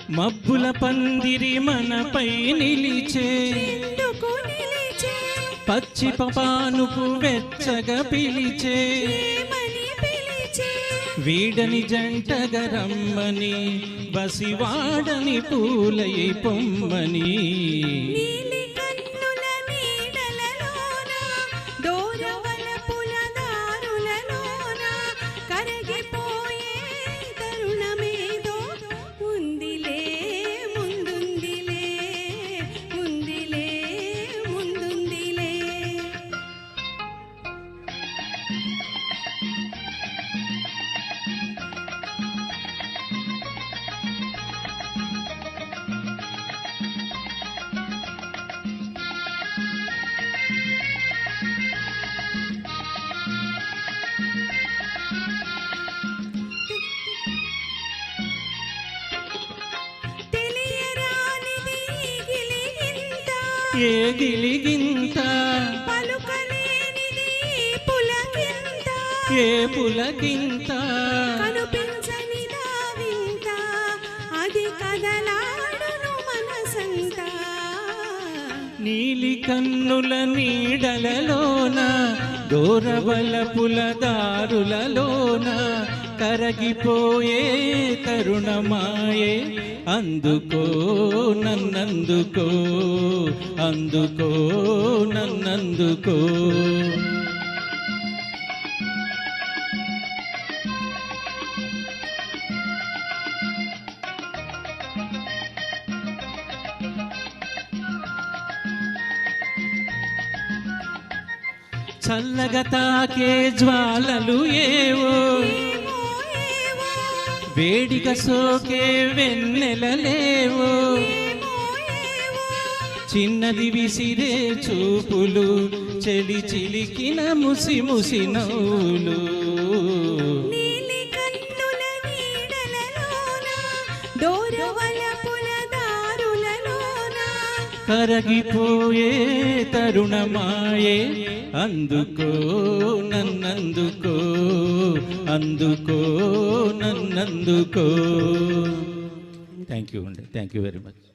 మబ్బుల పందిరి మనపై నిలిచే పచ్చి పానుపు వెచ్చగా పిలిచే వీడని జంటగా రమ్మని బసివాడని పూలై పొమ్మని ఏ గిలిగింత పలుకలేనిది పులకింత ఏ పులకింత కనిపించనిదా వింత అది కదలాడును మనసంత నీలి కన్నుల నీడలలోన దూరవలపుల దారులలోన కరగిపోయే తరుణమాయే అందుకో నన్నందుకో అందుకో నన్నందుకో చల్లగా తాకే జ్వాలలు ఏవో వేడిగా సోకే వెన్నెలలేవో చిన్నది విసిరే చూపులు చెలి చిలికిన ముసి ముసి నవ్వులు కరగిపోయే తరుణమాయే అందుకో నన్నందుకో అందుకో నన్నందుకో థ్యాంక్ యూ అండి థ్యాంక్ యూ వెరీ మచ్.